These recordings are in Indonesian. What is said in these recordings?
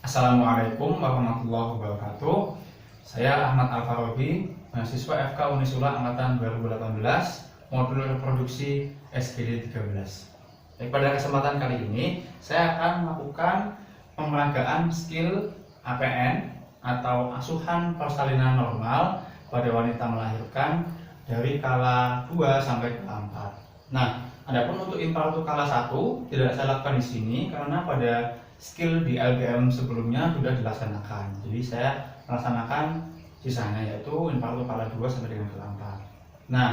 Assalamualaikum warahmatullahi wabarakatuh. Saya Ahmad Al-Farabi, mahasiswa FK Unisula Angkatan 2018, modul reproduksi SGD 13. Pada kesempatan kali ini, saya akan melakukan pemeragaan skill APN atau asuhan persalinan normal pada wanita melahirkan dari kala 2 sampai kala 4. Nah, adapun untuk impartu kala 1 tidak saya lakukan di sini karena pada skill di LBM sebelumnya sudah dilaksanakan. Jadi saya melaksanakan sisanya yaitu impartu kala 2 sampai dengan kala 4. Nah,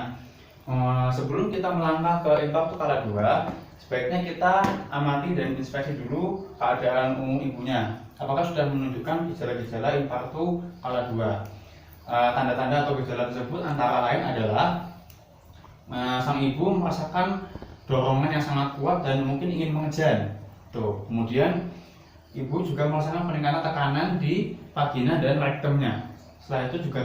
sebelum kita melangkah ke impartu kala 2, sebaiknya kita amati dan inspeksi dulu keadaan umum ibunya. Apakah sudah menunjukkan gejala-gejala impartu kala 2? Tanda-tanda atau gejala tersebut antara lain adalah sang ibu merasakan dorongan yang sangat kuat dan mungkin ingin mengejan. Tuh, kemudian ibu juga merasakan peningkatan tekanan di vagina dan rektumnya. Setelah itu juga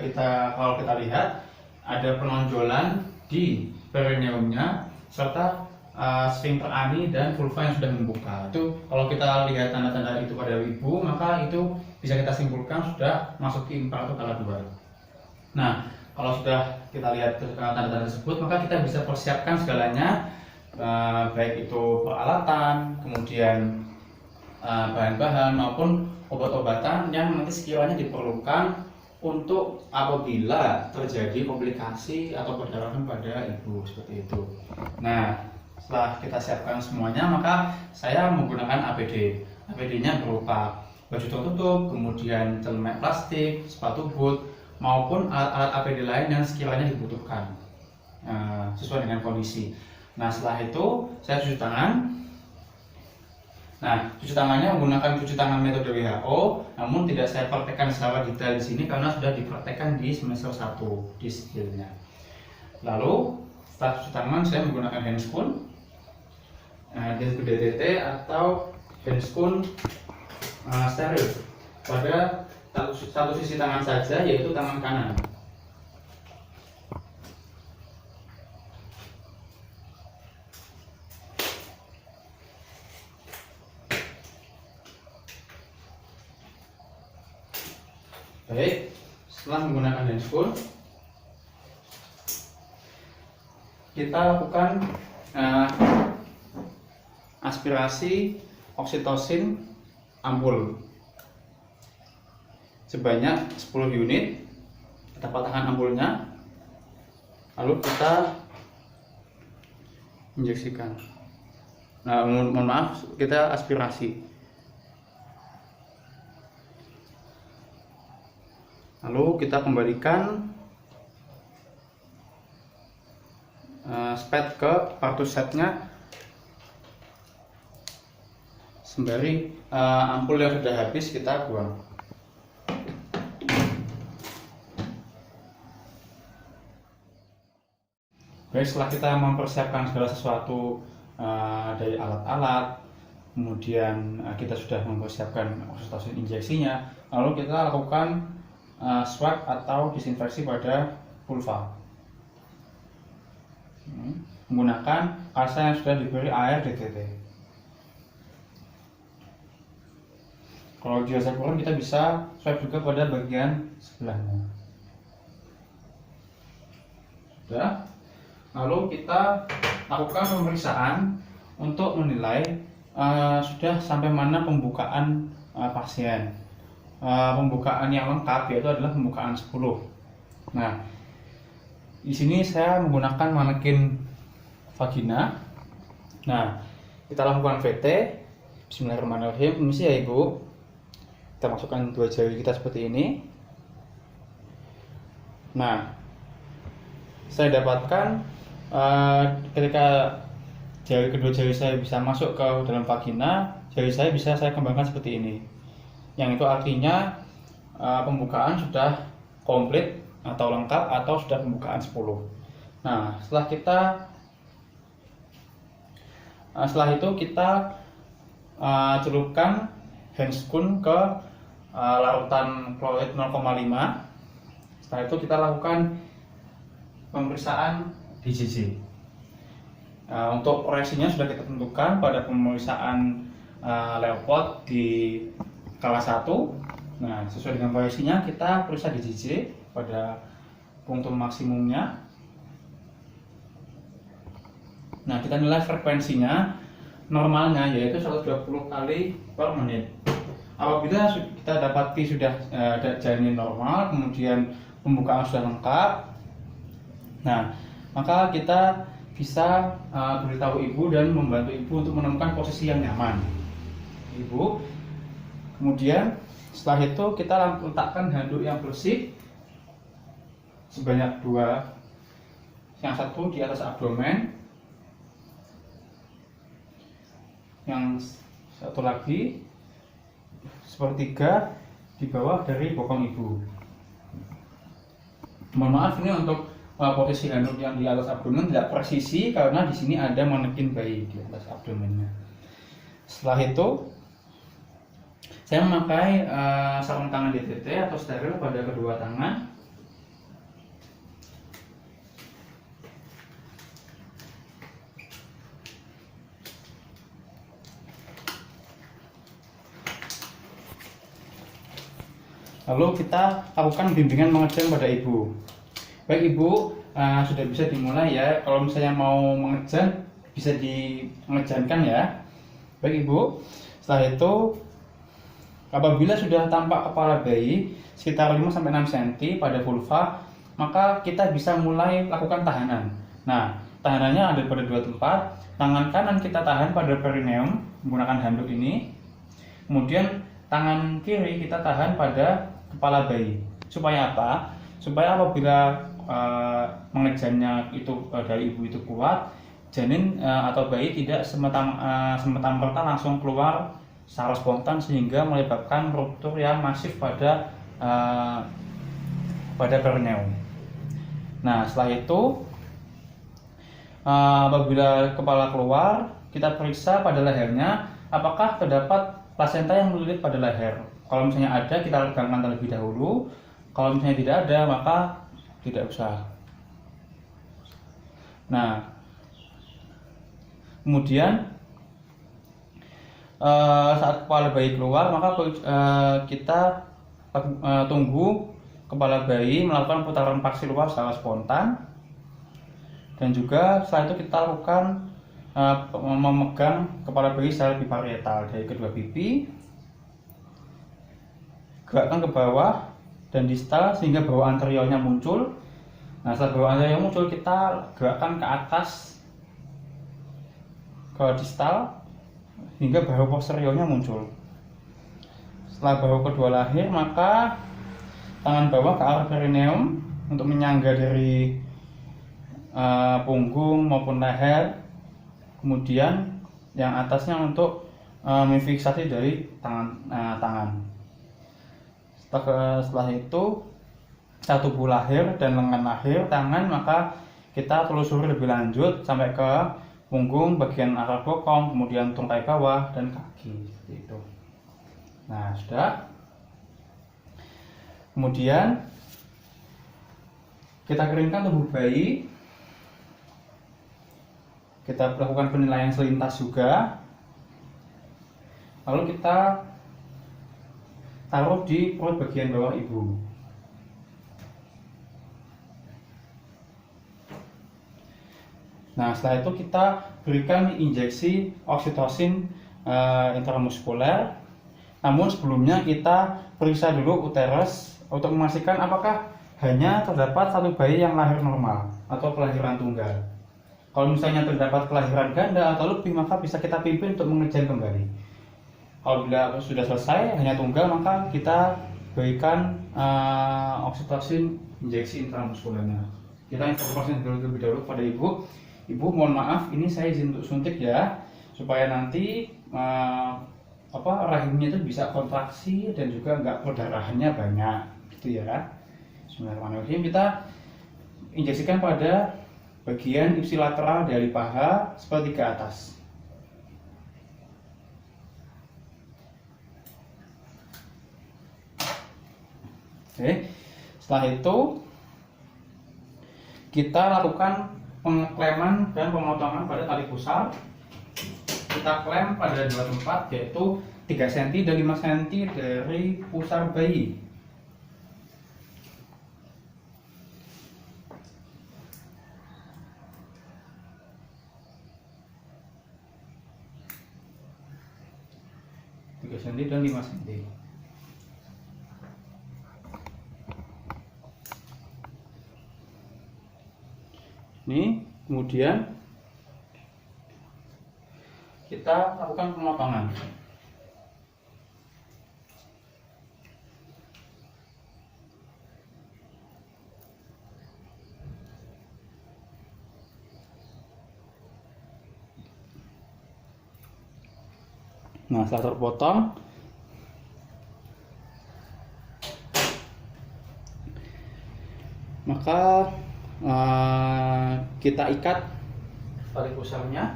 kalau kita lihat ada penonjolan di perineumnya serta sphincter ani dan vulva yang sudah membuka. Itu kalau kita lihat tanda-tanda itu pada ibu, maka itu bisa kita simpulkan sudah masuk ke impartu kala 2. Nah, kalau sudah kita lihat tanda-tanda tersebut, maka kita bisa persiapkan segalanya, baik itu peralatan, kemudian bahan-bahan maupun obat-obatan yang nanti sekiranya diperlukan untuk apabila terjadi komplikasi atau perdarahan pada ibu seperti itu. Nah, setelah kita siapkan semuanya, maka saya menggunakan APD. APD-nya berupa baju tertutup, kemudian celemek plastik, sepatu boot, maupun alat-alat APD lain yang sekiranya dibutuhkan sesuai dengan kondisi. Nah, setelah itu saya cuci tangan. Nah, cuci tangannya menggunakan cuci tangan metode WHO, namun tidak saya praktekkan secara detail di sini karena sudah dipraktekkan di semester 1 di skillnya. Lalu setelah cuci tangan, saya menggunakan handscoon, DTT atau handscoon steril pada satu sisi tangan saja, yaitu tangan kanan. Baik, setelah menggunakan handscoon, kita lakukan aspirasi oksitosin ampul sebanyak 10 unit. Kita patahkan ampulnya, lalu kita injeksikan. Nah, mohon maaf, kita aspirasi. Lalu kita kembalikan spet ke partu setnya sembari ampul yang sudah habis kita buang. Baik, setelah kita mempersiapkan segala sesuatu dari alat-alat, kemudian kita sudah mempersiapkan oksitosin injeksinya, lalu kita lakukan swab atau disinfeksi pada vulva menggunakan kasa yang sudah diberi air DTT. Kalau dirasa kurang, kita bisa swab juga pada bagian sebelahnya. Sudah. Lalu kita lakukan pemeriksaan untuk menilai sudah sampai mana pembukaan pasien. Pembukaan yang lengkap yaitu adalah pembukaan 10. Nah, di sini saya menggunakan manekin vagina. Nah, kita lakukan VT. Bismillahirrahmanirrahim. Permisi ya Ibu. Kita masukkan 2 jari kita seperti ini. Nah, saya dapatkan ketika kedua jari saya bisa masuk ke dalam vagina, jari saya bisa saya kembangkan seperti ini. Yang itu artinya pembukaan sudah komplit atau lengkap atau sudah pembukaan 10. Nah, setelah itu kita celupkan handscoon ke larutan klorid 0,5. Setelah itu kita lakukan pemeriksaan DJJ. Untuk reaksinya sudah kita tentukan pada pemeriksaan Leopold di kelas 1. Nah, sesuai dengan posisinya kita periksa di JJ pada punktum maksimumnya. Nah, kita nilai frekuensinya normalnya yaitu 120 kali per menit. Apabila kita dapati sudah janin normal, kemudian pembukaan sudah lengkap, nah maka kita bisa beritahu ibu dan membantu ibu untuk menemukan posisi yang nyaman. Ibu, kemudian setelah itu kita letakkan handuk yang bersih sebanyak 2, yang satu di atas abdomen, yang satu lagi sepertiga di bawah dari bokong ibu. Mohon maaf ini untuk posisi handuk yang di atas abdomen tidak presisi karena di sini ada manekin bayi di atas abdomennya. Setelah itu saya memakai sarung tangan DTT atau steril pada kedua tangan. Lalu kita lakukan bimbingan mengejan pada ibu. Baik ibu, sudah bisa dimulai ya. Kalau misalnya mau mengejan bisa mengejankan ya. Baik ibu, setelah itu apabila sudah tampak kepala bayi sekitar 5-6 cm pada vulva, maka kita bisa mulai lakukan tahanan. Nah, tahanannya ada pada 2 tempat. Tangan kanan kita tahan pada perineum menggunakan handuk ini. Kemudian tangan kiri kita tahan pada kepala bayi. Supaya apa? Supaya apabila mengejannya itu dari ibu itu kuat, janin atau bayi tidak semata-merta langsung keluar secara spontan sehingga menyebabkan ruptur yang masif pada perineum. Nah, setelah itu apabila kepala keluar, kita periksa pada lehernya apakah terdapat plasenta yang melilit pada leher. Kalau misalnya ada, kita regangkan terlebih dahulu. Kalau misalnya tidak ada, maka tidak usah. Nah, kemudian saat kepala bayi keluar, maka kita tunggu kepala bayi melakukan putaran paksi luar secara spontan. Dan juga setelah itu kita lakukan memegang kepala bayi secara biparietal dari kedua pipi, gerakkan ke bawah dan distal sehingga bawah anteriornya muncul. Nah, setelah bawah anterior muncul, kita gerakkan ke atas ke distal hingga bahu posteriornya muncul. Setelah bahu kedua lahir, maka tangan bawah ke arah perineum untuk menyangga dari punggung maupun leher. Kemudian yang atasnya untuk memfiksasi dari tangan. Setelah itu satu tubuh lahir dan lengan lahir tangan, maka kita telusuri lebih lanjut sampai ke punggung, bagian akar bokong, kemudian tungkai bawah dan kaki seperti itu. Nah, sudah. Kemudian kita keringkan tubuh bayi. Kita lakukan penilaian selintas juga. Lalu kita taruh di perut bagian bawah ibu. Nah, setelah itu kita berikan injeksi oksitosin intramuskuler. Namun sebelumnya kita periksa dulu uterus untuk memastikan apakah hanya terdapat satu bayi yang lahir normal atau kelahiran tunggal. Kalau misalnya terdapat kelahiran ganda atau lebih, maka bisa kita pimpin untuk mengejan kembali. Apabila sudah selesai hanya tunggal, maka kita berikan oksitosin injeksi intramuskulernya. Kita informasi terlebih dahulu pada ibu. Ibu, mohon maaf, ini saya izin untuk suntik ya, supaya nanti rahimnya itu bisa kontraksi dan juga nggak perdarahannya banyak, gitu ya. Bismillahirrahmanirrahim. Kita injeksikan pada bagian ipsilateral dari paha seperti ke atas. Oke, setelah itu kita lakukan pengekleman dan pemotongan pada tali pusar. Kita klem pada 2 tempat, yaitu 3 cm dan 5 cm dari pusar bayi. cm dan 5 cm. Ini kemudian kita lakukan pemotongan. Nah, setelah terpotong, maka kita ikat tali pusarnya.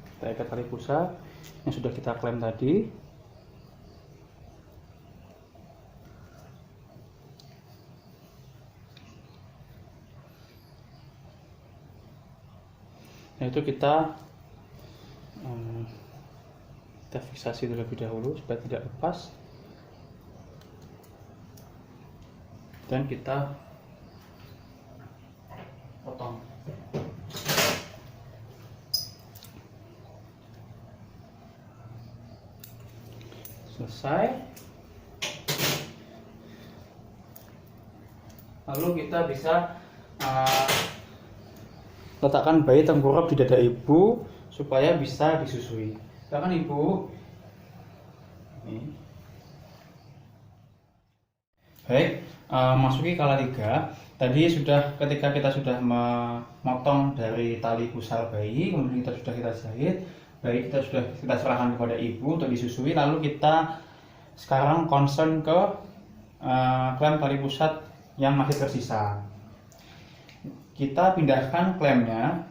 Kita ikat tali pusar yang sudah kita klem tadi. Nah, itu kita fiksasi terlebih dahulu supaya tidak lepas, dan kita potong. Selesai. Lalu kita bisa letakkan bayi tengkurap di dada ibu supaya bisa disusui. Silakan ibu. Ini. Baik, masuki kala 3. Tadi ketika kita sudah memotong dari tali pusar bayi, kemudian kita jahit. Baik, kita serahkan kepada ibu untuk disusui. Lalu kita sekarang concern ke klem tali pusat yang masih tersisa. Kita pindahkan klemnya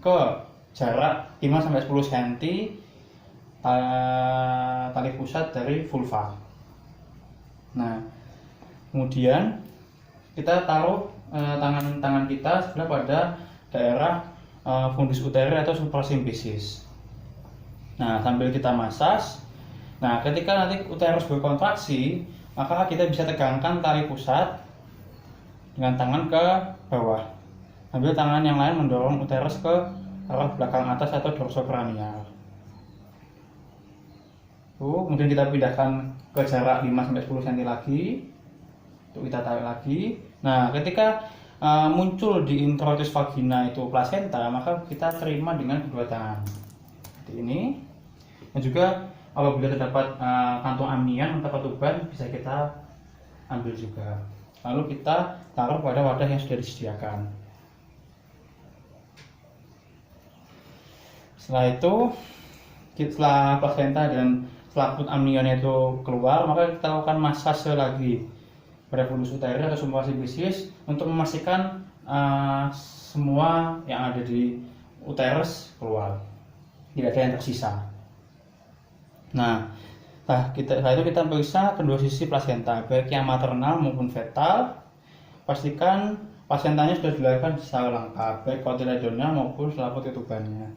ke jarak 5-10 cm tali pusat dari vulva. Nah, kemudian kita taruh tangan kita sebelah pada daerah fundus uteri atau suprasimfisis. Nah, sambil kita masas. Nah, ketika nanti uterus berkontraksi, maka kita bisa tegangkan tali pusat dengan tangan ke bawah. Ambil tangan yang lain mendorong uterus ke arah belakang atas atau dorsokranial. Kemudian kita pindahkan ke jarak 5-10 cm lagi. Untuk kita tarik lagi. Nah, ketika muncul di introitus vagina itu plasenta, maka kita terima dengan kedua tangan seperti ini. Dan juga apabila terdapat kantung amnion atau ketuban, bisa kita ambil juga. Lalu kita taruh pada wadah yang sudah disediakan. Setelah itu, setelah plasenta dan setelah kantung amnionnya itu keluar, maka kita lakukan masase lagi pada fundus uteri atau suprasimfisis untuk memastikan semua yang ada di uterus keluar, tidak ada yang tersisa. Nah, setelah itu kita periksa kedua sisi plasenta, baik yang maternal maupun fetal. Pastikan plasentanya sudah dilakukan secara lengkap, baik kotiledonnya maupun selaput ketubannya.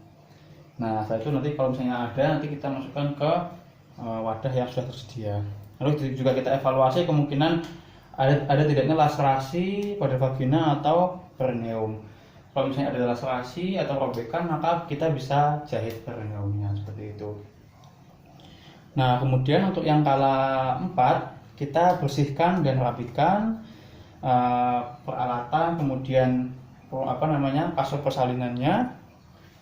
Nah, setelah itu nanti kalau misalnya ada, nanti kita masukkan ke wadah yang sudah tersedia. Lalu juga kita evaluasi kemungkinan ada tidaknya laserasi pada vagina atau perineum. Kalau misalnya ada laserasi atau robekan, maka kita bisa jahit perineumnya seperti itu. Nah, kemudian untuk yang kala 4, kita bersihkan dan rapikan peralatan, kemudian kasur persalinannya.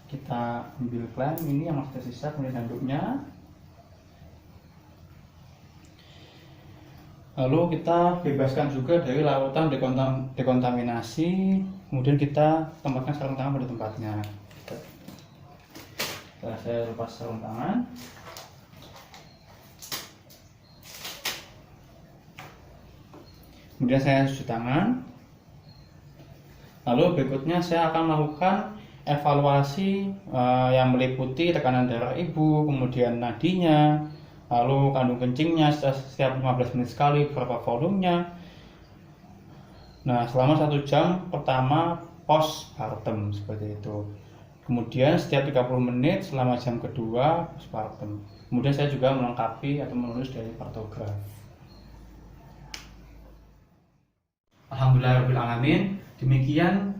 Kita ambil klem ini yang masih tersisa, kemudian handuknya. Lalu kita bebaskan juga dari larutan dekontaminasi, kemudian kita tempatkan sarung tangan pada tempatnya. Setelah saya lepas sarung tangan, kemudian saya cuci tangan. Lalu berikutnya saya akan melakukan evaluasi yang meliputi tekanan darah ibu, kemudian nadinya, lalu kandung kencingnya setiap 15 menit sekali, berapa volumenya. Nah, selama 1 jam pertama postpartum seperti itu. Kemudian setiap 30 menit selama jam kedua postpartum. Kemudian saya juga melengkapi atau menulis dari partograf. Alhamdulillahirrahmanirrahim. Demikian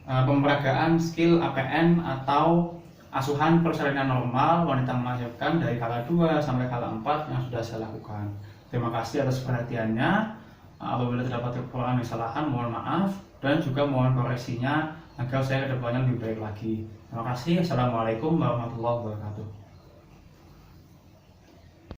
pemeragaan skill APN atau asuhan persalinan normal wanita melahirkan dari kala 2 sampai kala 4 yang sudah saya lakukan. Terima kasih atas perhatiannya. Apabila terdapat kekurangan dan kesalahan, mohon maaf dan juga mohon koreksinya agar saya kedepannya lebih baik lagi. Terima kasih. Assalamualaikum warahmatullahi wabarakatuh.